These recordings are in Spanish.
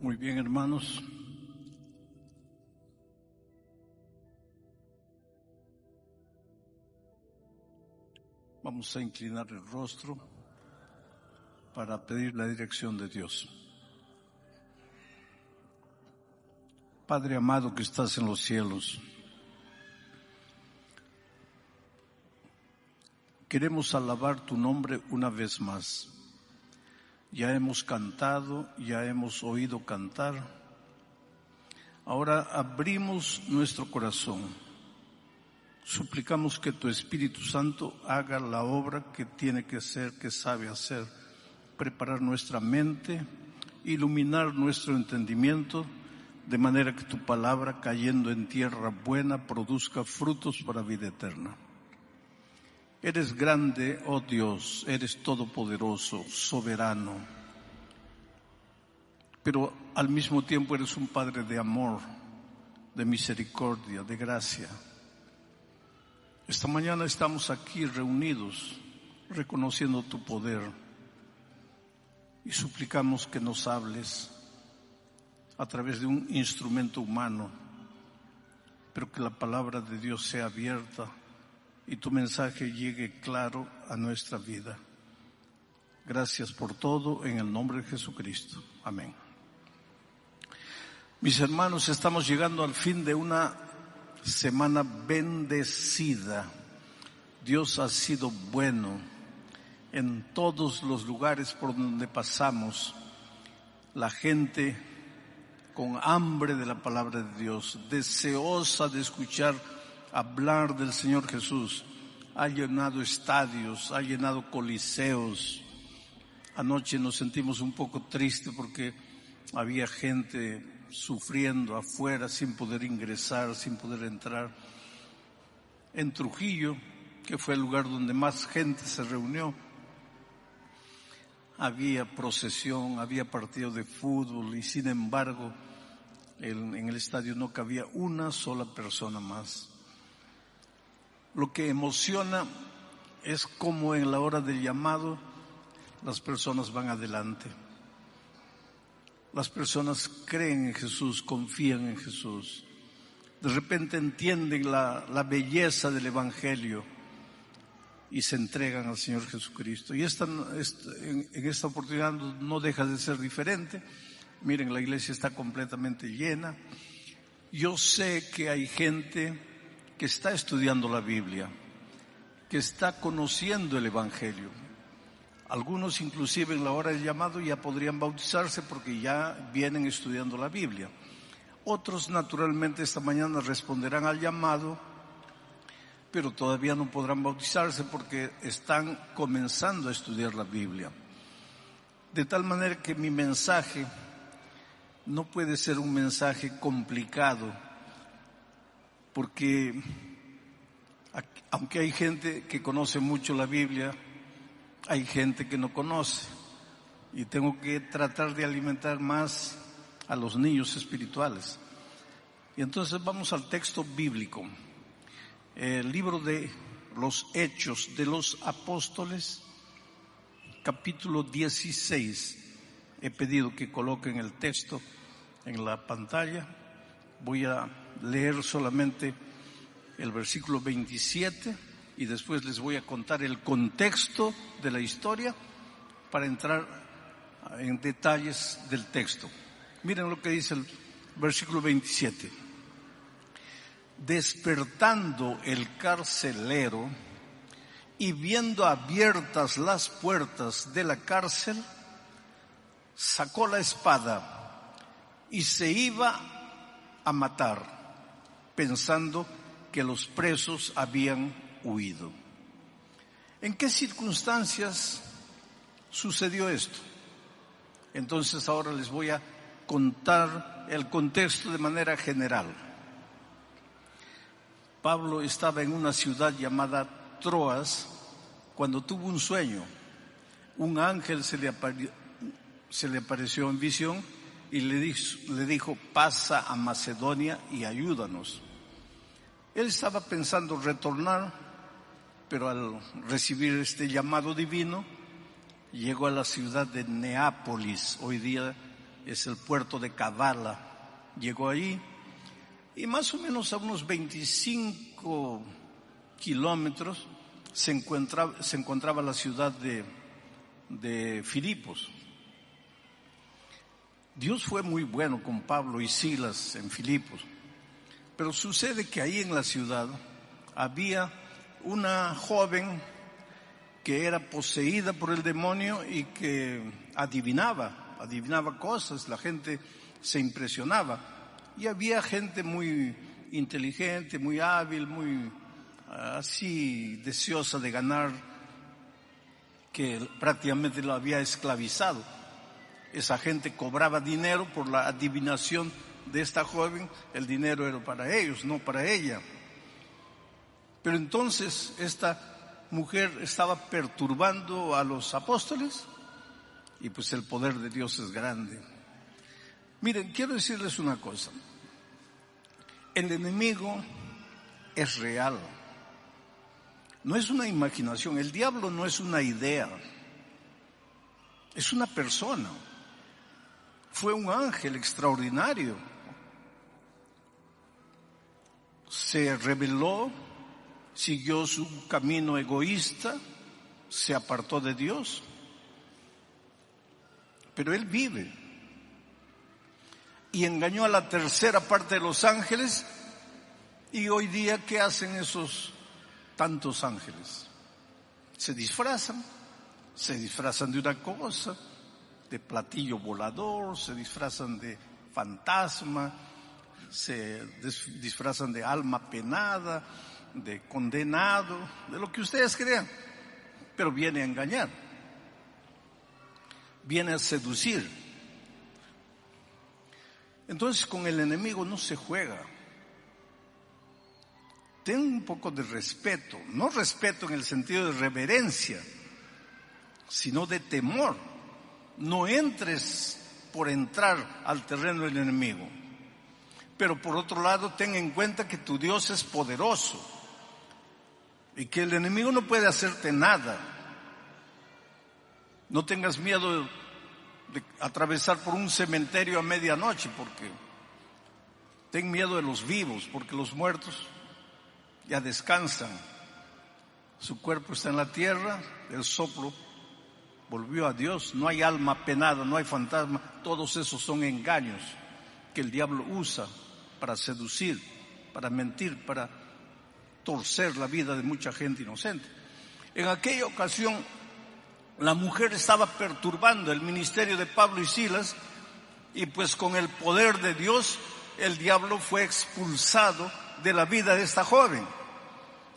Muy bien, hermanos. Vamos a inclinar el rostro para pedir la dirección de Dios. Padre amado que estás en los cielos, queremos alabar tu nombre una vez más. Ya hemos cantado, ya hemos oído cantar. Ahora abrimos nuestro corazón. Suplicamos que tu Espíritu Santo haga la obra que tiene que hacer, que sabe hacer. Preparar nuestra mente, iluminar nuestro entendimiento, de manera que tu palabra, cayendo en tierra buena, produzca frutos para vida eterna. Eres grande, oh Dios, eres todopoderoso, soberano, pero al mismo tiempo eres un Padre de amor, de misericordia, de gracia. Esta mañana estamos aquí reunidos, reconociendo tu poder, y suplicamos que nos hables a través de un instrumento humano, pero que la palabra de Dios sea abierta y tu mensaje llegue claro a nuestra vida. Gracias por todo, en el nombre de Jesucristo. Amén. Mis hermanos, estamos llegando al fin de una semana bendecida. Dios ha sido bueno en todos los lugares por donde pasamos. La gente con hambre de la palabra de Dios, deseosa de escuchar hablar del Señor Jesús, ha llenado estadios, ha llenado coliseos. Anoche nos sentimos un poco tristes porque había gente sufriendo afuera sin poder ingresar, sin poder entrar. En Trujillo, que fue el lugar donde más gente se reunió, había procesión, había partido de fútbol y sin embargo en el estadio no cabía una sola persona más. Lo que emociona es cómo en la hora del llamado las personas van adelante. Las personas creen en Jesús, confían en Jesús. De repente entienden la belleza del Evangelio y se entregan al Señor Jesucristo. Y en esta oportunidad no deja de ser diferente. Miren, la iglesia está completamente llena. Yo sé que hay gente que está estudiando la Biblia, que está conociendo el Evangelio. Algunos inclusive en la hora del llamado ya podrían bautizarse porque ya vienen estudiando la Biblia. Otros naturalmente esta mañana responderán al llamado, pero todavía no podrán bautizarse porque están comenzando a estudiar la Biblia. De tal manera que mi mensaje no puede ser un mensaje complicado, porque aunque hay gente que conoce mucho la Biblia, hay gente que no conoce, y tengo que tratar de alimentar más a los niños espirituales. Y entonces vamos al texto bíblico, el libro de los Hechos de los Apóstoles, capítulo 16. He pedido que coloquen el texto en la pantalla. Voy a leer solamente el versículo 27 y después les voy a contar el contexto de la historia para entrar en detalles del texto. Miren lo que dice el versículo 27. Despertando el carcelero y viendo abiertas las puertas de la cárcel, sacó la espada y se iba a matar, pensando que los presos habían huido. ¿En qué circunstancias sucedió esto? Entonces ahora les voy a contar el contexto de manera general. Pablo estaba en una ciudad llamada Troas cuando tuvo un sueño. Un ángel se le apareció en visión y le dijo, pasa a Macedonia y ayúdanos. Él estaba pensando retornar, pero al recibir este llamado divino, llegó a la ciudad de Neápolis, hoy día es el puerto de Kavala. Llegó allí y más o menos a unos 25 kilómetros se encontraba la ciudad de Filipos. Dios fue muy bueno con Pablo y Silas en Filipos, pero sucede que ahí en la ciudad había una joven que era poseída por el demonio y que adivinaba cosas, la gente se impresionaba. Y había gente muy inteligente, muy hábil, muy así deseosa de ganar, que prácticamente lo había esclavizado. Esa gente cobraba dinero por la adivinación de esta joven. El dinero era para ellos, no para ella. Pero entonces esta mujer estaba perturbando a los apóstoles y pues el poder de Dios es grande. Miren, quiero decirles una cosa. El enemigo es real. No es una imaginación. El diablo no es una idea. Es una persona. Fue un ángel extraordinario. Se rebeló, siguió su camino egoísta, se apartó de Dios. Pero él vive. Y engañó a la tercera parte de los ángeles. Y hoy día, ¿qué hacen esos tantos ángeles? Se disfrazan de una cosa, de platillo volador, se disfrazan de fantasma, se disfrazan de alma penada, de condenado, de lo que ustedes crean, pero viene a engañar, viene a seducir. Entonces con el enemigo no se juega. Ten un poco de respeto, no respeto en el sentido de reverencia, sino de temor. No entres por entrar al terreno del enemigo. Pero por otro lado, ten en cuenta que tu Dios es poderoso y que el enemigo no puede hacerte nada. No tengas miedo de atravesar por un cementerio a medianoche, porque ten miedo de los vivos, porque los muertos ya descansan. Su cuerpo está en la tierra, el soplo volvió a Dios. No hay alma penada, no hay fantasma. Todos esos son engaños que el diablo usa para seducir, para mentir, para torcer la vida de mucha gente inocente. En aquella ocasión, la mujer estaba perturbando el ministerio de Pablo y Silas, y pues con el poder de Dios, el diablo fue expulsado de la vida de esta joven.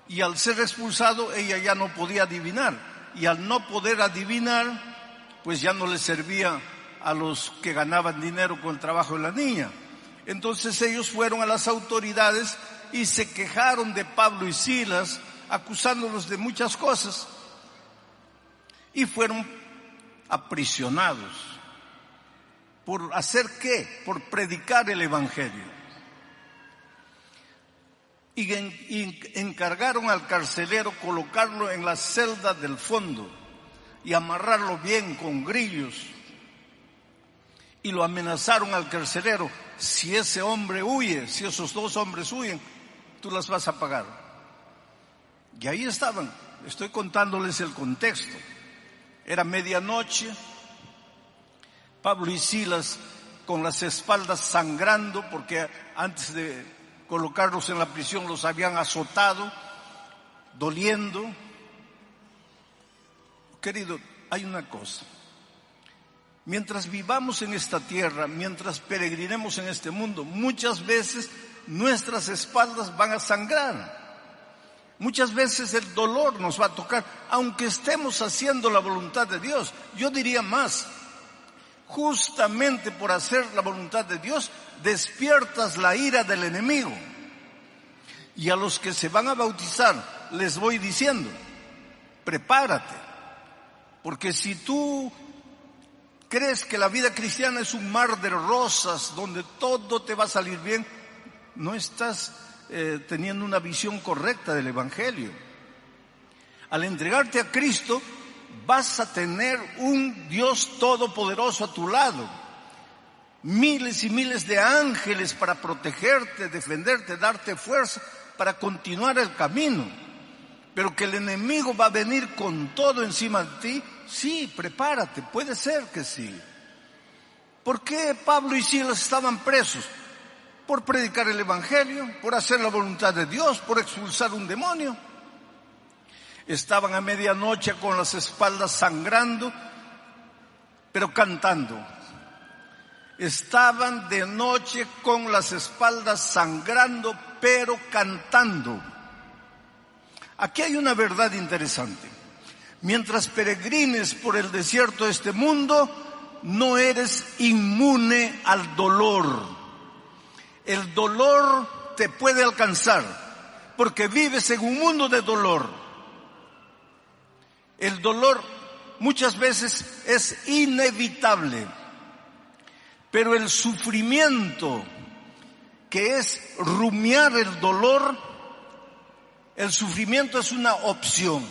Y al ser expulsado, ella ya no podía adivinar. Y al no poder adivinar, pues ya no le servía a los que ganaban dinero con el trabajo de la niña. Entonces ellos fueron a las autoridades y se quejaron de Pablo y Silas, acusándolos de muchas cosas. Y fueron aprisionados. ¿Por hacer qué? Por predicar el evangelio. Y encargaron al carcelero colocarlo en la celda del fondo y amarrarlo bien con grillos. Y lo amenazaron al carcelero: si ese hombre huye, si esos dos hombres huyen, tú las vas a pagar. Y ahí estaban. Estoy contándoles el contexto. Era medianoche. Pablo y Silas con las espaldas sangrando, porque antes de colocarlos en la prisión los habían azotado, doliendo. Querido, hay una cosa. Mientras vivamos en esta tierra, mientras peregrinemos en este mundo, muchas veces nuestras espaldas van a sangrar. Muchas veces el dolor nos va a tocar, aunque estemos haciendo la voluntad de Dios. Yo diría más, justamente por hacer la voluntad de Dios, despiertas la ira del enemigo. Y a los que se van a bautizar, les voy diciendo, prepárate. Porque si tú crees que la vida cristiana es un mar de rosas, donde todo te va a salir bien, no estás teniendo una visión correcta del evangelio. Al entregarte a Cristo, vas a tener un Dios todopoderoso a tu lado. miles y miles de ángeles para protegerte, defenderte, darte fuerza para continuar el camino. Pero que el enemigo va a venir con todo encima de ti, sí, prepárate, puede ser que sí. ¿Por qué Pablo y Silas estaban presos? Por predicar el evangelio, por hacer la voluntad de Dios, por expulsar un demonio. Estaban a medianoche con las espaldas sangrando, pero cantando. Estaban de noche con las espaldas sangrando, pero cantando. Aquí hay una verdad interesante. Mientras peregrines por el desierto de este mundo, no eres inmune al dolor. El dolor te puede alcanzar, porque vives en un mundo de dolor. El dolor muchas veces es inevitable, pero el sufrimiento, que es rumiar el dolor, el sufrimiento es una opción.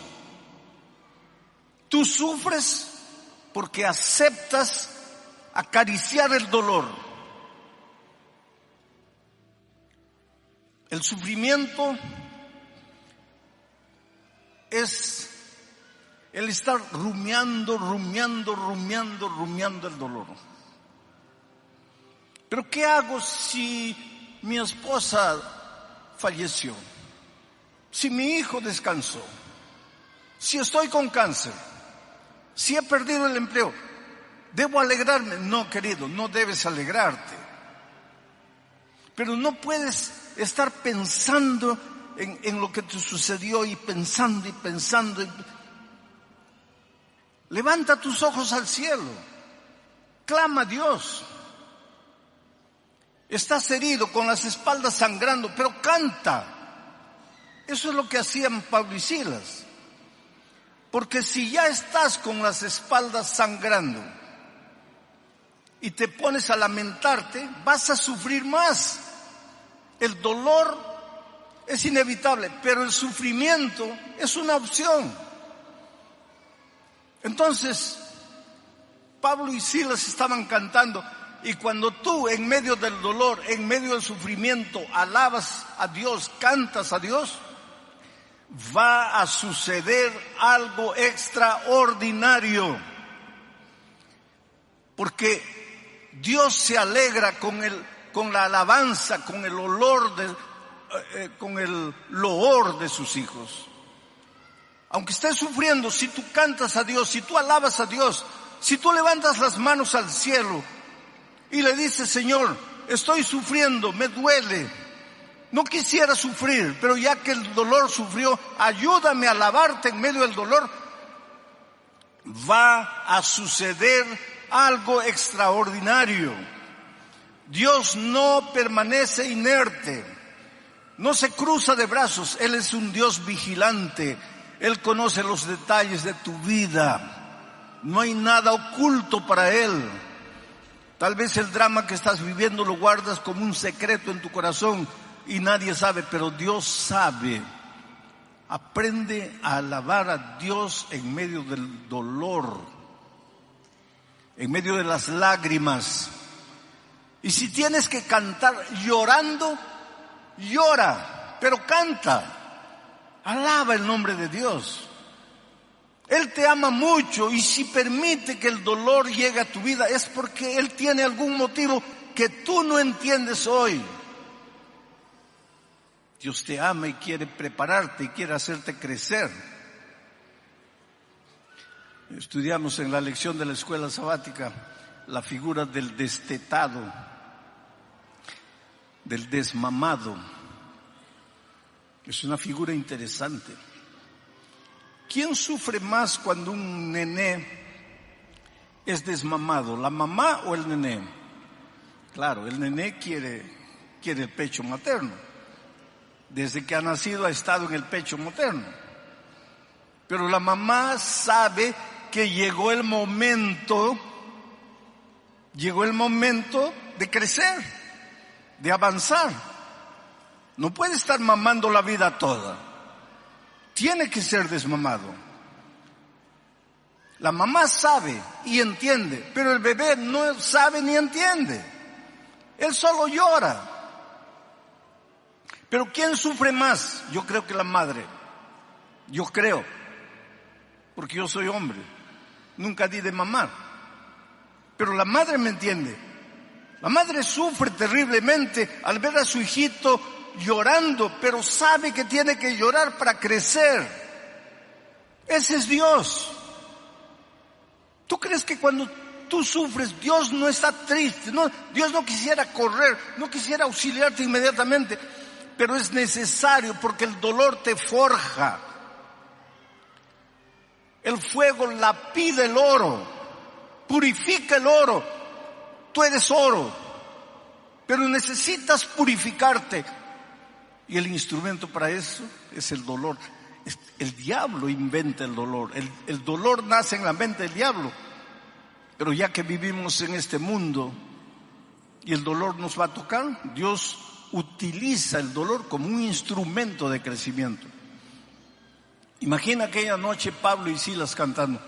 Tú sufres porque aceptas acariciar el dolor. El sufrimiento es el estar rumiando el dolor. Pero ¿qué hago si mi esposa falleció? Si mi hijo descansó, si estoy con cáncer, si he perdido el empleo, ¿debo alegrarme? No, querido, no debes alegrarte. Pero no puedes estar pensando en lo que te sucedió y pensando. Levanta tus ojos al cielo, clama a Dios. Estás herido, con las espaldas sangrando, pero canta. Eso es lo que hacían Pablo y Silas. Porque si ya estás con las espaldas sangrando y te pones a lamentarte, vas a sufrir más. El dolor es inevitable, pero el sufrimiento es una opción. Entonces, Pablo y Silas estaban cantando, y cuando tú en medio del dolor, en medio del sufrimiento, alabas a Dios, cantas a Dios, va a suceder algo extraordinario. Porque Dios se alegra con la alabanza, con el olor, con el loor de sus hijos. Aunque estés sufriendo, si tú cantas a Dios, si tú alabas a Dios, si tú levantas las manos al cielo y le dices: Señor, estoy sufriendo, me duele, no quisiera sufrir, pero ya que el dolor sufrió, ayúdame a alabarte en medio del dolor, va a suceder algo extraordinario. Dios no permanece inerte, no se cruza de brazos. Él es un Dios vigilante. Él conoce los detalles de tu vida. No hay nada oculto para Él. Tal vez el drama que estás viviendo lo guardas como un secreto en tu corazón y nadie sabe, pero Dios sabe. Aprende a alabar a Dios en medio del dolor, en medio de las lágrimas. Y si tienes que cantar llorando, llora, pero canta. Alaba el nombre de Dios. Él te ama mucho, y si permite que el dolor llegue a tu vida es porque Él tiene algún motivo que tú no entiendes hoy. Dios te ama y quiere prepararte y quiere hacerte crecer. Estudiamos en la lección de la escuela sabática la figura del destetado, del desmamado. Es una figura interesante. ¿Quién sufre más cuando un nené es desmamado? ¿La mamá o el nené? Claro, el nené quiere el pecho materno. Desde que ha nacido ha estado en el pecho materno. Pero la mamá sabe que llegó el momento de crecer, de avanzar. No puede estar mamando la vida toda. Tiene que ser desmamado. La mamá sabe y entiende, pero el bebé no sabe ni entiende. Él solo llora. Pero ¿quién sufre más? Yo creo que la madre. Yo creo. Porque yo soy hombre. Nunca di de mamar. Pero la madre me entiende. La madre sufre terriblemente al ver a su hijito llorando, pero sabe que tiene que llorar para crecer. Ese es Dios. ¿Tú crees que cuando tú sufres, Dios no está triste? No, Dios no quisiera correr, no quisiera auxiliarte inmediatamente, pero es necesario porque el dolor te forja. El fuego lapida el oro, purifica el oro. Tú eres oro, pero necesitas purificarte. Y el instrumento para eso es el dolor. El diablo inventa el dolor. El dolor nace en la mente del diablo. Pero ya que vivimos en este mundo y el dolor nos va a tocar, Dios utiliza el dolor como un instrumento de crecimiento. Imagina aquella noche Pablo y Silas cantando.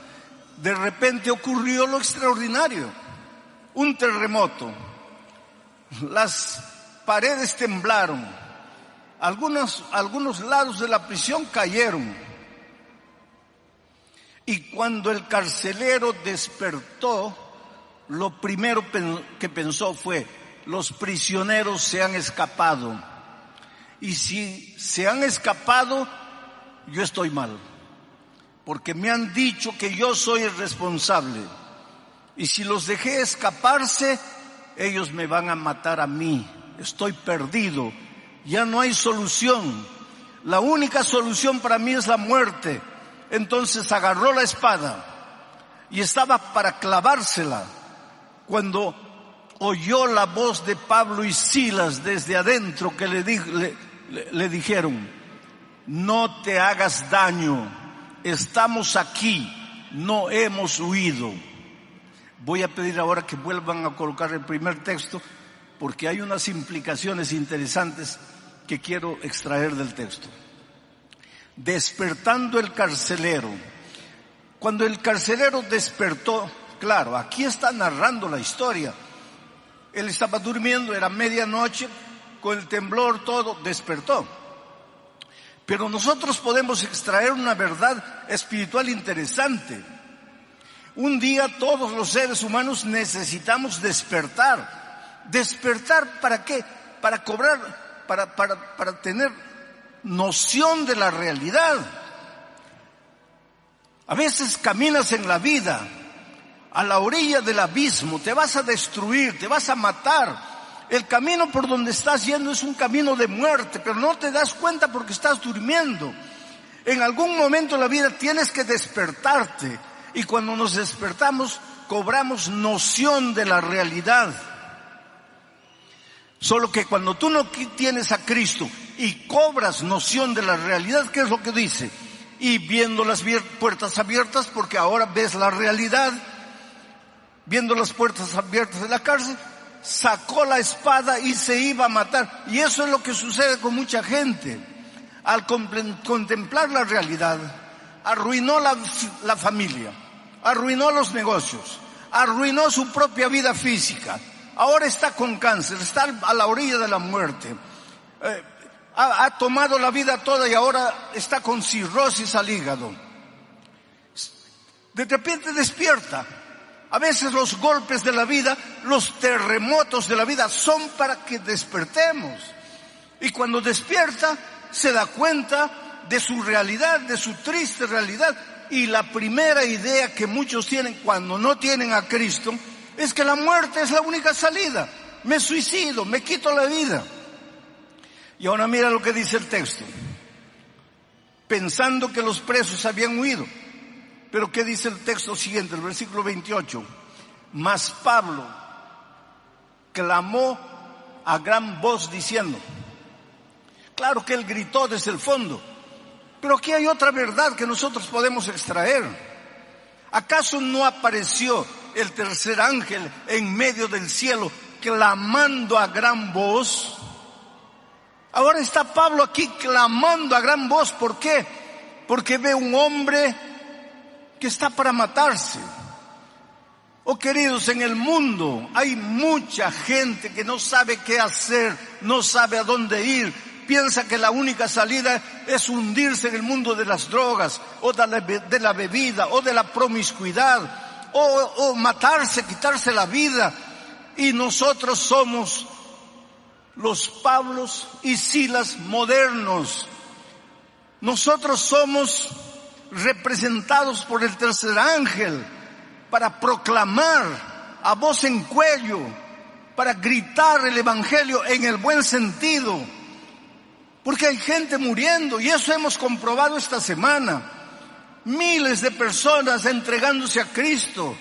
De repente ocurrió lo extraordinario. Un terremoto. Las paredes temblaron. Algunos lados de la prisión cayeron. Y cuando el carcelero despertó, lo primero que pensó fue: los prisioneros se han escapado. Y si se han escapado, yo estoy mal. Porque me han dicho que yo soy el responsable. Y si los dejé escaparse, ellos me van a matar a mí. Estoy perdido. Ya no hay solución. La única solución para mí es la muerte. Entonces agarró la espada y estaba para clavársela cuando oyó la voz de Pablo y Silas desde adentro que le dijeron: no te hagas daño, estamos aquí, no hemos huido. Voy a pedir ahora que vuelvan a colocar el primer texto porque hay unas implicaciones interesantes que quiero extraer del texto. Despertando el carcelero. Cuando el carcelero despertó, claro, aquí está narrando la historia. Él estaba durmiendo, era medianoche, con el temblor todo, despertó. Pero nosotros podemos extraer una verdad espiritual interesante. Un día todos los seres humanos necesitamos despertar. ¿Despertar para qué? Para cobrar, para tener noción de la realidad. A veces caminas en la vida a la orilla del abismo, te vas a destruir, te vas a matar. El camino por donde estás yendo es un camino de muerte, pero no te das cuenta porque estás durmiendo. En algún momento de la vida tienes que despertarte, y cuando nos despertamos cobramos noción de la realidad. Solo que cuando tú no tienes a Cristo y cobras noción de la realidad, ¿qué es lo que dice? Y viendo las puertas abiertas, porque ahora ves la realidad, viendo las puertas abiertas de la cárcel, sacó la espada y se iba a matar. Y eso es lo que sucede con mucha gente. Al contemplar la realidad, arruinó la familia, arruinó los negocios, arruinó su propia vida física. Ahora está con cáncer, está a la orilla de la muerte. Ha tomado la vida toda y ahora está con cirrosis al hígado. De repente despierta. A veces los golpes de la vida, los terremotos de la vida son para que despertemos. Y cuando despierta, se da cuenta de su realidad, de su triste realidad. Y la primera idea que muchos tienen cuando no tienen a Cristo es que la muerte es la única salida. Me suicido, me quito la vida. Y ahora mira lo que dice el texto. Pensando que los presos habían huido. Pero ¿qué dice el texto siguiente, el versículo 28? Mas Pablo clamó a gran voz diciendo. Claro que él gritó desde el fondo. Pero aquí hay otra verdad que nosotros podemos extraer. ¿Acaso no apareció el tercer ángel en medio del cielo clamando a gran voz? Ahora está Pablo aquí clamando a gran voz. ¿Por qué? Porque ve un hombre que está para matarse. Oh queridos, en el mundo hay mucha gente que no sabe qué hacer, no sabe a dónde ir, piensa que la única salida es hundirse en el mundo de las drogas, o de la bebida, o de la promiscuidad, o matarse, quitarse la vida. Y nosotros somos los Pablos y Silas modernos. Nosotros somos representados por el tercer ángel para proclamar a voz en cuello, para gritar el evangelio en el buen sentido, porque hay gente muriendo, y eso hemos comprobado esta semana. Miles de personas entregándose a Cristo,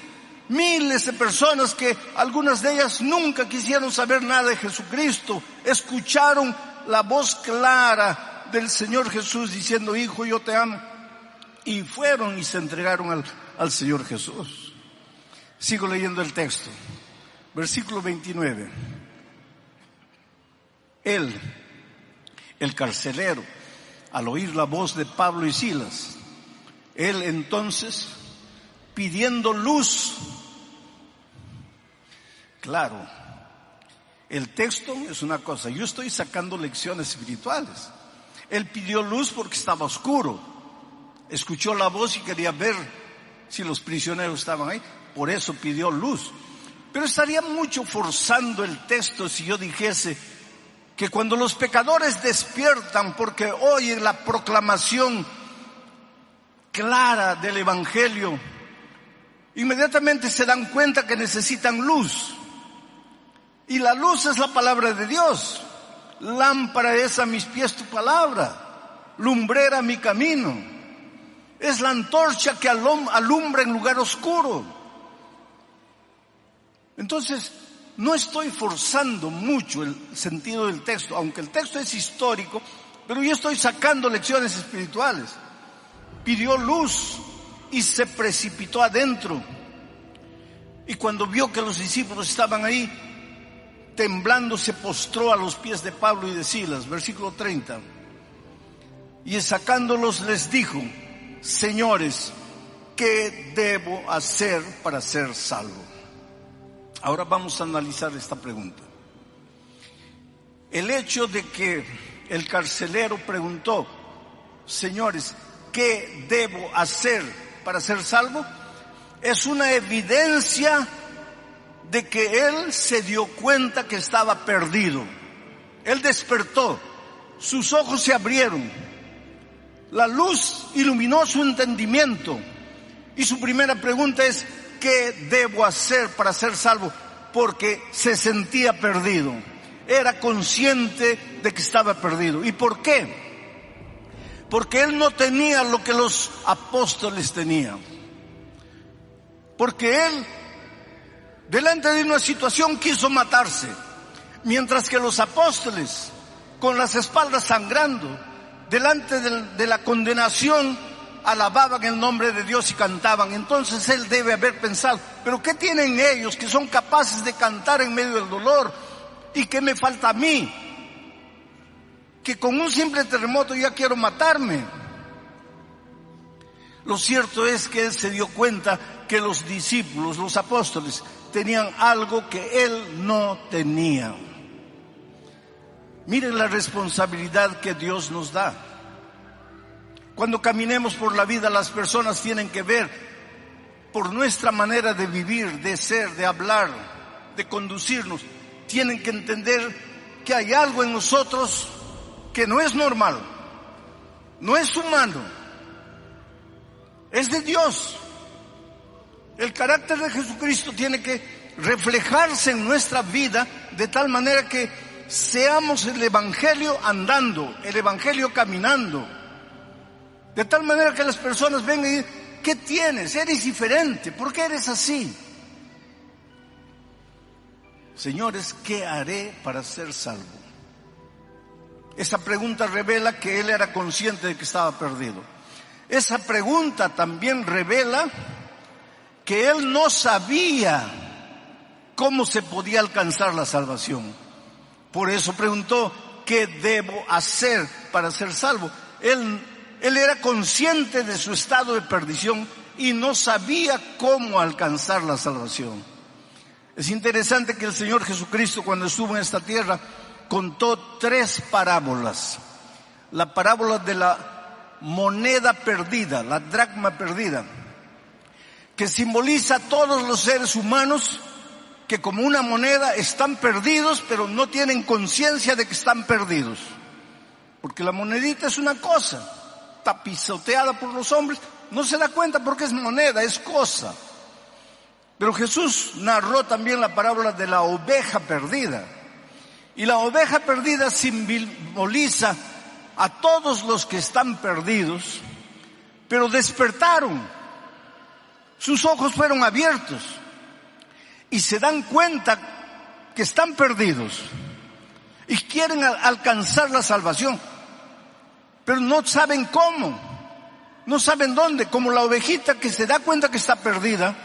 miles de personas que algunas de ellas nunca quisieron saber nada de Jesucristo, escucharon la voz clara del Señor Jesús diciendo: hijo, yo te amo, y fueron y se entregaron al Señor Jesús. Sigo leyendo el texto, versículo 29. Él, el carcelero, al oír la voz de Pablo y Silas, él entonces, pidiendo luz. Claro, el texto es una cosa, yo estoy sacando lecciones espirituales. Él pidió luz porque estaba oscuro, escuchó la voz y quería ver si los prisioneros estaban ahí, por eso pidió luz. Pero estaría mucho forzando el texto si yo dijese que cuando los pecadores despiertan porque oyen la proclamación clara del evangelio, inmediatamente se dan cuenta que necesitan luz. Y la luz es la palabra de Dios. Lámpara es a mis pies tu palabra, lumbrera mi camino. Es la antorcha que alumbra en lugar oscuro. Entonces, no estoy forzando mucho el sentido del texto, aunque el texto es histórico, pero yo estoy sacando lecciones espirituales. Pidió luz y se precipitó adentro. Y cuando vio que los discípulos estaban ahí, temblando se postró a los pies de Pablo y de Silas. Versículo 30. Y sacándolos les dijo: señores, ¿qué debo hacer para ser salvo? Ahora vamos a analizar esta pregunta. El hecho de que el carcelero preguntó: señores, ¿qué debo hacer para ser salvo?, es una evidencia de que él se dio cuenta que estaba perdido. Él despertó, sus ojos se abrieron, la luz iluminó su entendimiento, y su primera pregunta es: ¿qué debo hacer para ser salvo? Porque se sentía perdido, era consciente de que estaba perdido. ¿Y por qué? Porque él no tenía lo que los apóstoles tenían. Porque él, delante de una situación, quiso matarse, mientras que los apóstoles, con las espaldas sangrando, delante de la condenación, alababan el nombre de Dios y cantaban. Entonces él debe haber pensado: ¿pero qué tienen ellos que son capaces de cantar en medio del dolor? ¿Y qué me falta a mí? Que con un simple terremoto ya quiero matarme. Lo cierto es que él se dio cuenta que los discípulos, los apóstoles, tenían algo que él no tenía. Miren la responsabilidad que Dios nos da. Cuando caminemos por la vida, las personas tienen que ver por nuestra manera de vivir, de ser, de hablar, de conducirnos. Tienen que entender que hay algo en nosotros que no es normal, no es humano, es de Dios. El carácter de Jesucristo tiene que reflejarse en nuestra vida de tal manera que seamos el evangelio andando, el evangelio caminando. De tal manera que las personas vengan y digan: ¿qué tienes? Eres diferente, ¿por qué eres así? Señores, ¿qué haré para ser salvo? Esa pregunta revela que él era consciente de que estaba perdido. Esa pregunta también revela que él no sabía cómo se podía alcanzar la salvación. Por eso preguntó: ¿qué debo hacer para ser salvo? Él era consciente de su estado de perdición, y no sabía cómo alcanzar la salvación. Es interesante que el Señor Jesucristo, cuando estuvo en esta tierra, contó 3 parábolas. La parábola de la moneda perdida, la dracma perdida, que simboliza a todos los seres humanos que como una moneda están perdidos, pero no tienen conciencia de que están perdidos. Porque la monedita es una cosa, está pisoteada por los hombres, no se da cuenta porque es moneda, es cosa. Pero Jesús narró también la parábola de la oveja perdida. Y la oveja perdida simboliza a todos los que están perdidos, pero despertaron. Sus ojos fueron abiertos y se dan cuenta que están perdidos y quieren alcanzar la salvación, pero no saben cómo, no saben dónde, como la ovejita que se da cuenta que está perdida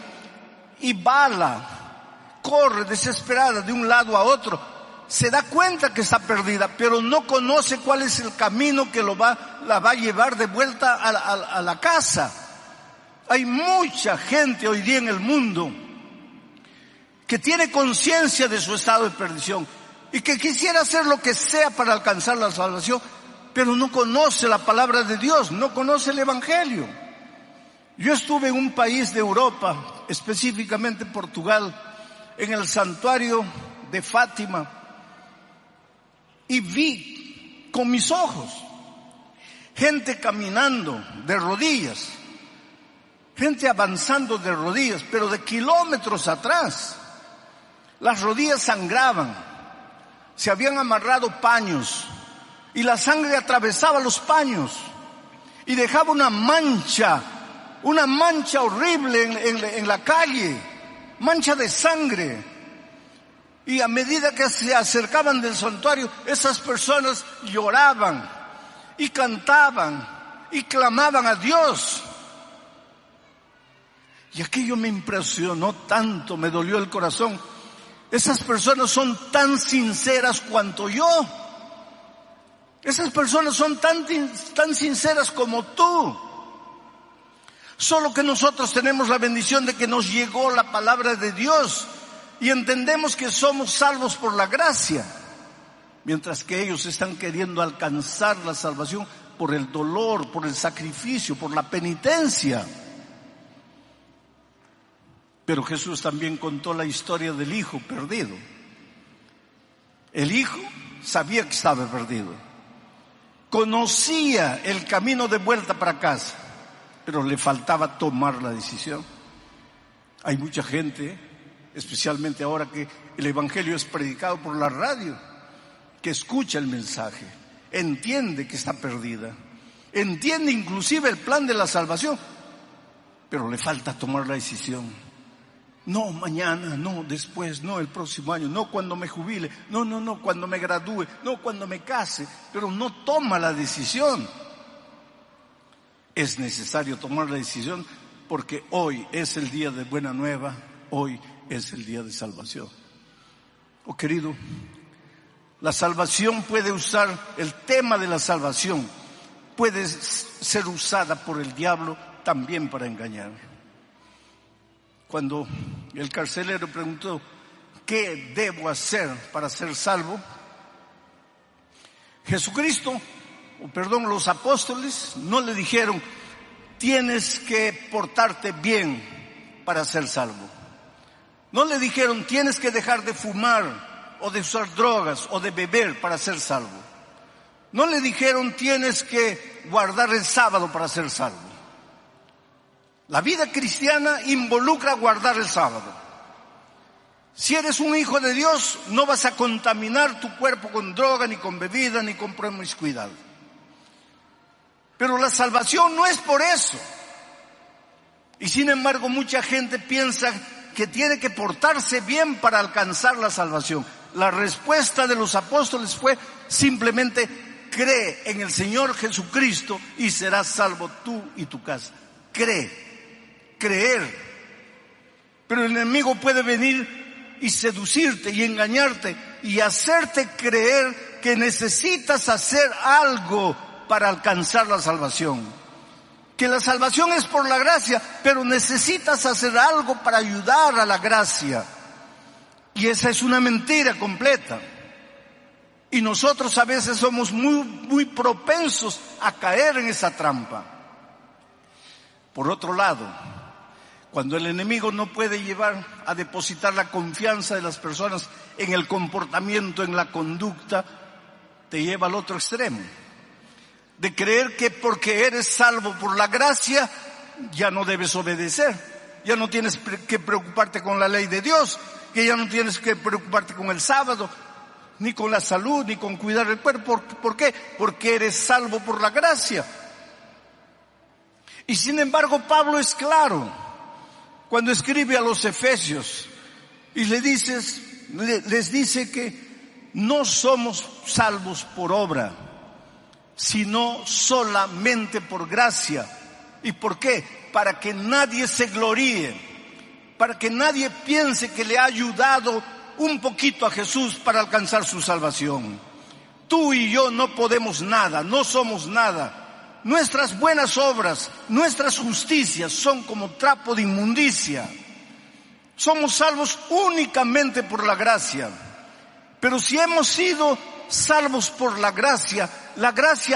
y bala, corre desesperada de un lado a otro, se da cuenta que está perdida, pero no conoce cuál es el camino que la va a llevar de vuelta a la casa. Hay mucha gente hoy día en el mundo que tiene conciencia de su estado de perdición y que quisiera hacer lo que sea para alcanzar la salvación, pero no conoce la palabra de Dios, no conoce el Evangelio. Yo estuve en un país de Europa, específicamente Portugal, en el santuario de Fátima, y vi con mis ojos gente caminando de rodillas, gente avanzando de rodillas, pero de kilómetros atrás. Las rodillas sangraban, se habían amarrado paños y la sangre atravesaba los paños y dejaba una mancha horrible en la calle, mancha de sangre. Y a medida que se acercaban del santuario, esas personas lloraban y cantaban y clamaban a Dios. Y aquello me impresionó tanto, me dolió el corazón. Esas personas son tan sinceras cuanto yo. Esas personas son tan sinceras como tú. Solo que nosotros tenemos la bendición de que nos llegó la palabra de Dios y entendemos que somos salvos por la gracia, mientras que ellos están queriendo alcanzar la salvación por el dolor, por el sacrificio, por la penitencia. Pero Jesús también contó la historia del hijo perdido. El hijo sabía que estaba perdido, conocía el camino de vuelta para casa, pero le faltaba tomar la decisión. Hay mucha gente, especialmente ahora que el Evangelio es predicado por la radio, que escucha el mensaje, entiende que está perdida, entiende inclusive el plan de la salvación, pero le falta tomar la decisión. No, mañana, no, después, no, el próximo año, no, cuando me jubile, no, cuando me gradúe, no, cuando me case, pero no toma la decisión. Es necesario tomar la decisión porque hoy es el día de buena nueva, hoy es el día de salvación. Oh querido, la salvación puede usar, el tema de la salvación puede ser usada por el diablo también para engañar. Cuando el carcelero preguntó, ¿qué debo hacer para ser salvo? Los apóstoles no le dijeron, tienes que portarte bien para ser salvo. No le dijeron, tienes que dejar de fumar o de usar drogas o de beber para ser salvo. No le dijeron, tienes que guardar el sábado para ser salvo. La vida cristiana involucra guardar el sábado. Si eres un hijo de Dios, no vas a contaminar tu cuerpo con droga, ni con bebida, ni con promiscuidad. Pero la salvación no es por eso. Y sin embargo, mucha gente piensa que tiene que portarse bien para alcanzar la salvación. La respuesta de los apóstoles fue simplemente cree en el Señor Jesucristo y serás salvo tú y tu casa. Creer. Pero el enemigo puede venir y seducirte y engañarte y hacerte creer que necesitas hacer algo para alcanzar la salvación, que la salvación es por la gracia, pero necesitas hacer algo para ayudar a la gracia. Y esa es una mentira completa. Y nosotros a veces somos muy propensos a caer en esa trampa. Por otro lado, cuando el enemigo no puede llevar a depositar la confianza de las personas en el comportamiento, en la conducta, te lleva al otro extremo, de creer que porque eres salvo por la gracia, ya no debes obedecer, ya no tienes que preocuparte con la ley de Dios, que ya no tienes que preocuparte con el sábado, ni con la salud, ni con cuidar el cuerpo. ¿Por qué? Porque eres salvo por la gracia. Y sin embargo, Pablo es claro cuando escribe a los Efesios y les dice que no somos salvos por obra, sino solamente por gracia. ¿Y por qué? Para que nadie se gloríe, para que nadie piense que le ha ayudado un poquito a Jesús para alcanzar su salvación. Tú y yo no podemos nada, no somos nada. Nuestras buenas obras, nuestras justicias son como trapo de inmundicia. Somos salvos únicamente por la gracia. Pero si hemos sido salvos por la gracia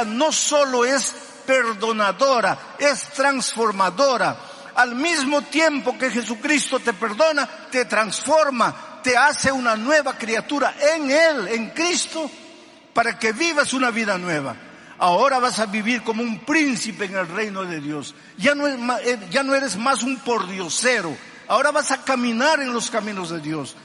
no solo es perdonadora, es transformadora. Al mismo tiempo que Jesucristo te perdona, te transforma, te hace una nueva criatura en Él, en Cristo, para que vivas una vida nueva. Ahora vas a vivir como un príncipe en el reino de Dios. Ya no eres más un pordiosero. Ahora vas a caminar en los caminos de Dios.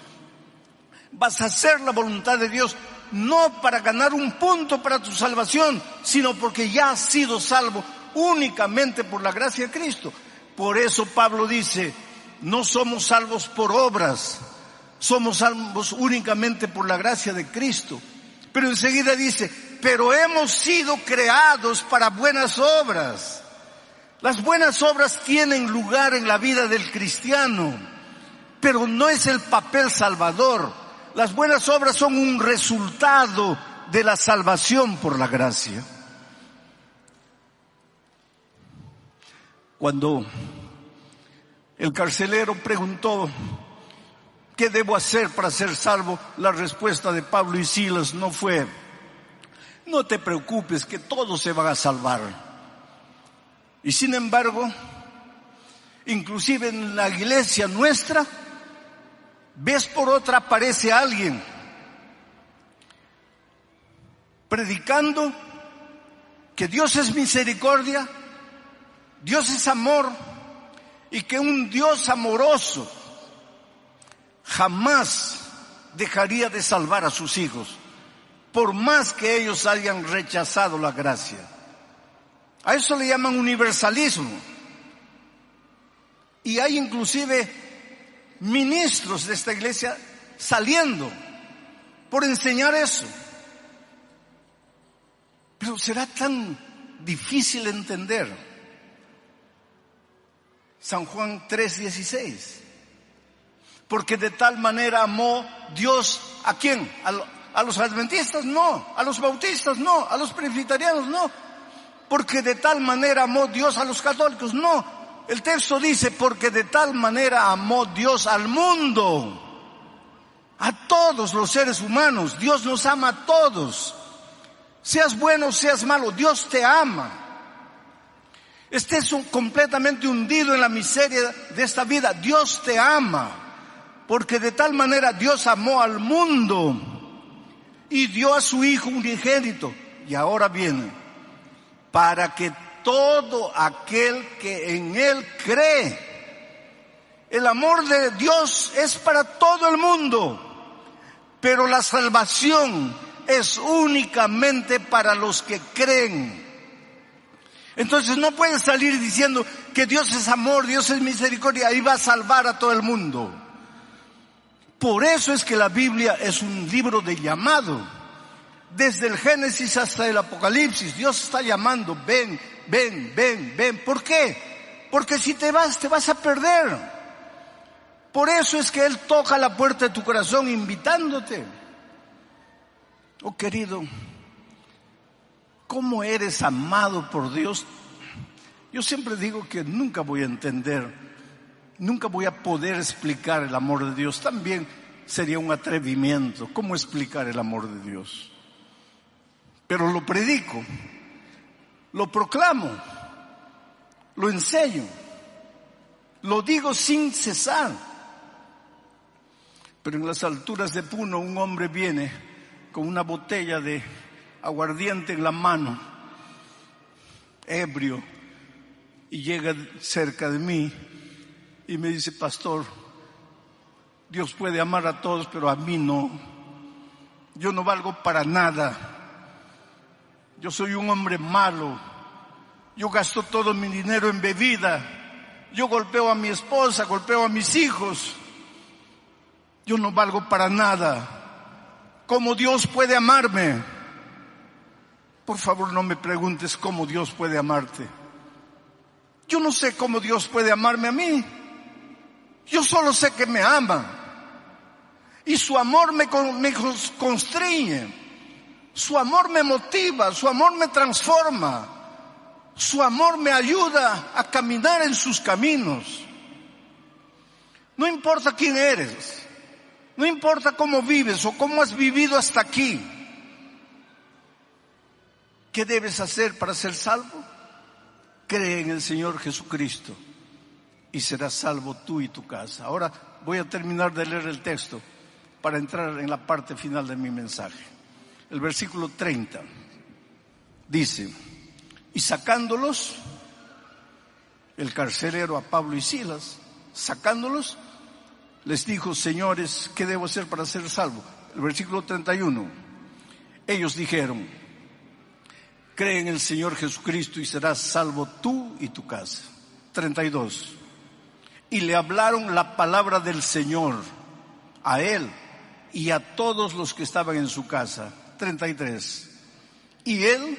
Vas a hacer la voluntad de Dios, no para ganar un punto para tu salvación, sino porque ya has sido salvo únicamente por la gracia de Cristo. Por eso Pablo dice, no somos salvos por obras, somos salvos únicamente por la gracia de Cristo. Pero enseguida dice, pero hemos sido creados para buenas obras. Las buenas obras tienen lugar en la vida del cristiano, pero no es el papel salvador. Las buenas obras son un resultado de la salvación por la gracia. Cuando el carcelero preguntó, ¿qué debo hacer para ser salvo? La respuesta de Pablo y Silas no fue, no te preocupes, que todos se van a salvar. Y sin embargo, inclusive en la iglesia nuestra, vez por otra aparece alguien predicando que Dios es misericordia, Dios es amor, y que un Dios amoroso jamás dejaría de salvar a sus hijos, por más que ellos hayan rechazado la gracia. A eso le llaman universalismo. Y hay inclusive ministros de esta iglesia saliendo por enseñar eso. Pero será tan difícil entender. San Juan 3:16. Porque de tal manera amó Dios, ¿a quién? ¿A los adventistas? No. ¿A los bautistas? No. ¿A los presbiterianos? No. Porque de tal manera amó Dios a los católicos. No. El texto dice, porque de tal manera amó Dios al mundo, a todos los seres humanos. Dios nos ama a todos. Seas bueno, seas malo, Dios te ama. Estés completamente hundido en la miseria de esta vida, Dios te ama. Porque de tal manera Dios amó al mundo y dio a su Hijo unigénito. Y ahora viene, para que todo aquel que en Él cree. El amor de Dios es para todo el mundo, pero la salvación es únicamente para los que creen. Entonces no puedes salir diciendo que Dios es amor, Dios es misericordia, y va a salvar a todo el mundo. Por eso es que la Biblia es un libro de llamado. Desde el Génesis hasta el Apocalipsis, Dios está llamando, ven, ven, ven, ven. ¿Por qué? Porque si te vas a perder. Por eso es que Él toca la puerta de tu corazón invitándote. Oh querido, ¿cómo eres amado por Dios? Yo siempre digo que nunca voy a entender, nunca voy a poder explicar el amor de Dios. También sería un atrevimiento. ¿Cómo explicar el amor de Dios? Pero lo predico, lo proclamo, lo enseño, lo digo sin cesar. Pero en las alturas de Puno un hombre viene con una botella de aguardiente en la mano, ebrio, y llega cerca de mí y me dice: pastor, Dios puede amar a todos, pero a mí no. Yo no valgo para nada. Yo soy un hombre malo. Yo gasto todo mi dinero en bebida. Yo golpeo a mi esposa, golpeo a mis hijos. Yo no valgo para nada. ¿Cómo Dios puede amarme? Por favor, no me preguntes cómo Dios puede amarte. Yo no sé cómo Dios puede amarme a mí. Yo solo sé que me ama. Y su amor me constriñe. Su amor me motiva. Su amor me transforma. Su amor me ayuda a caminar en sus caminos. No importa quién eres. No importa cómo vives o cómo has vivido hasta aquí. ¿Qué debes hacer para ser salvo? Cree en el Señor Jesucristo y serás salvo tú y tu casa. Ahora voy a terminar de leer el texto para entrar en la parte final de mi mensaje. El versículo 30 dice: y sacándolos, el carcelero a Pablo y Silas, sacándolos, les dijo: señores, ¿qué debo hacer para ser salvo? El versículo 31, ellos dijeron: cree en el Señor Jesucristo y serás salvo tú y tu casa. 32, y le hablaron la palabra del Señor a él y a todos los que estaban en su casa. 33, y él,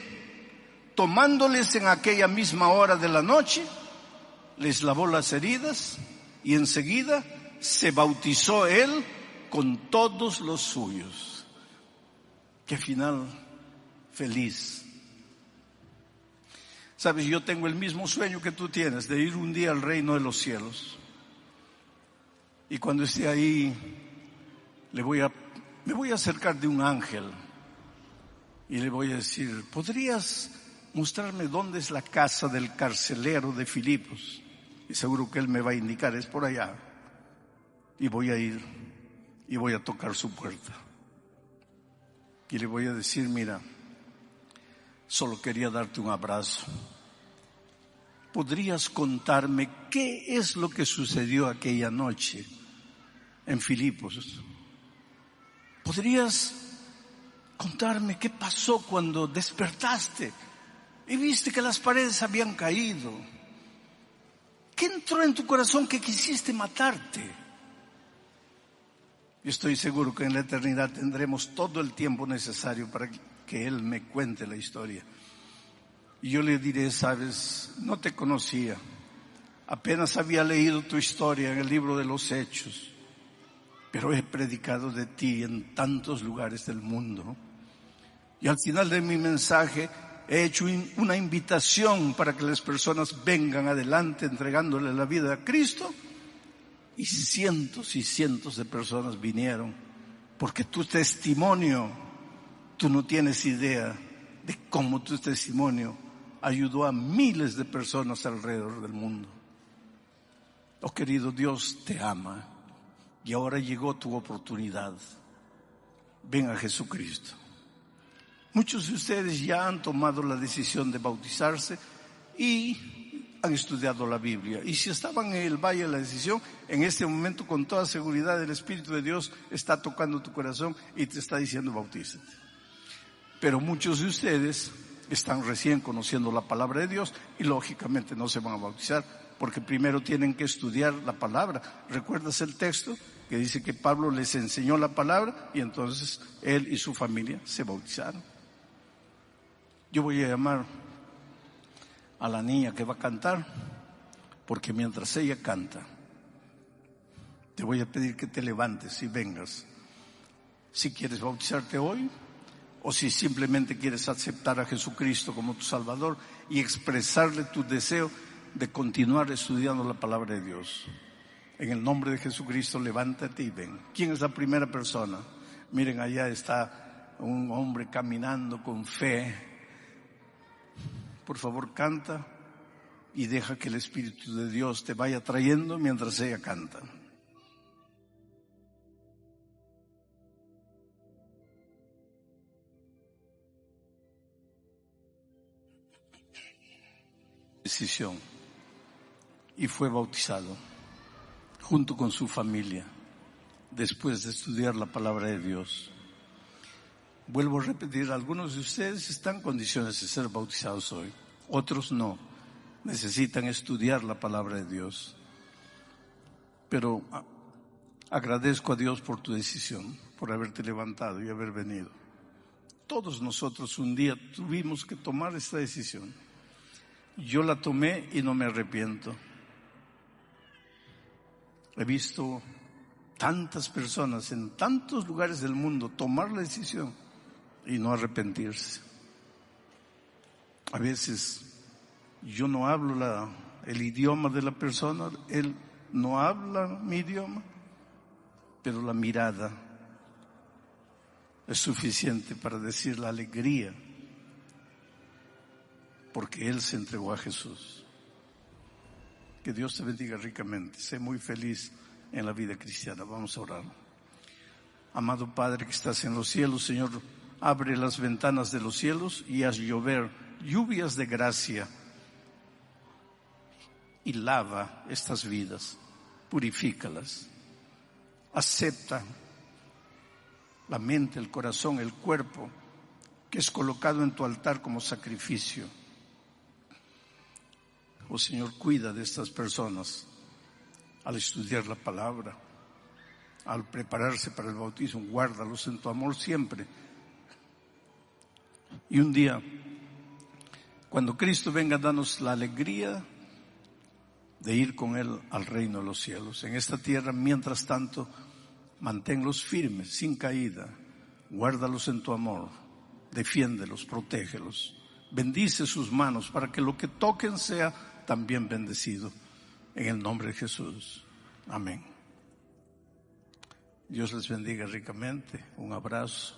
tomándoles en aquella misma hora de la noche, les lavó las heridas y enseguida se bautizó él con todos los suyos. Qué final feliz. Sabes, yo tengo el mismo sueño que tú tienes, de ir un día al reino de los cielos. Y cuando esté ahí, me voy a acercar de un ángel y le voy a decir: ¿podrías mostrarme dónde es la casa del carcelero de Filipos? Y seguro que él me va a indicar: es por allá. Y voy a ir y voy a tocar su puerta. Y le voy a decir: mira, solo quería darte un abrazo. ¿Podrías contarme qué es lo que sucedió aquella noche en Filipos? ¿Podrías contarme qué pasó cuando despertaste y viste que las paredes habían caído? ¿Qué entró en tu corazón que quisiste matarte? Yo estoy seguro que en la eternidad tendremos todo el tiempo necesario para que él me cuente la historia. Y yo le diré: sabes, no te conocía, apenas había leído tu historia en el libro de los Hechos, pero he predicado de ti en tantos lugares del mundo. Y al final de mi mensaje he hecho una invitación para que las personas vengan adelante entregándole la vida a Cristo. Y cientos y cientos de personas vinieron, porque tu testimonio, tú no tienes idea de cómo tu testimonio ayudó a miles de personas alrededor del mundo. Oh querido, Dios te ama y ahora llegó tu oportunidad. Ven a Jesucristo. Muchos de ustedes ya han tomado la decisión de bautizarse y han estudiado la Biblia. Y si estaban en el valle de la decisión, en este momento con toda seguridad el Espíritu de Dios está tocando tu corazón y te está diciendo: bautízate. Pero muchos de ustedes están recién conociendo la palabra de Dios y lógicamente no se van a bautizar porque primero tienen que estudiar la palabra. ¿Recuerdas el texto que dice que Pablo les enseñó la palabra y entonces él y su familia se bautizaron? Yo voy a llamar a la niña que va a cantar, porque mientras ella canta, te voy a pedir que te levantes y vengas. Si quieres bautizarte hoy, o si simplemente quieres aceptar a Jesucristo como tu Salvador y expresarle tu deseo de continuar estudiando la palabra de Dios. En el nombre de Jesucristo, levántate y ven. ¿Quién es la primera persona? Miren, allá está un hombre caminando con fe. Por favor, canta y deja que el Espíritu de Dios te vaya trayendo mientras ella canta. Decisión. Y fue bautizado junto con su familia después de estudiar la palabra de Dios. Vuelvo a repetir, algunos de ustedes están en condiciones de ser bautizados hoy, otros no, necesitan estudiar la palabra de Dios. Pero agradezco a Dios por tu decisión, por haberte levantado y haber venido. Todos nosotros un día tuvimos que tomar esta decisión. Yo la tomé y no me arrepiento. He visto tantas personas en tantos lugares del mundo tomar la decisión y no arrepentirse. A veces yo no hablo el idioma de la persona, él no habla mi idioma, pero la mirada es suficiente para decir la alegría, porque él se entregó a Jesús. Que Dios te bendiga ricamente. Sé muy feliz en la vida cristiana. Vamos a orar. Amado Padre que estás en los cielos, Señor, abre las ventanas de los cielos y haz llover lluvias de gracia y lava estas vidas, purifícalas. Acepta la mente, el corazón, el cuerpo que es colocado en tu altar como sacrificio. Oh Señor, cuida de estas personas al estudiar la palabra, al prepararse para el bautismo. Guárdalos en tu amor siempre. Y un día, cuando Cristo venga, danos la alegría de ir con Él al reino de los cielos. En esta tierra, mientras tanto, manténlos firmes, sin caída. Guárdalos en tu amor. Defiéndelos, protégelos. Bendice sus manos para que lo que toquen sea también bendecido. En el nombre de Jesús. Amén. Dios les bendiga ricamente. Un abrazo.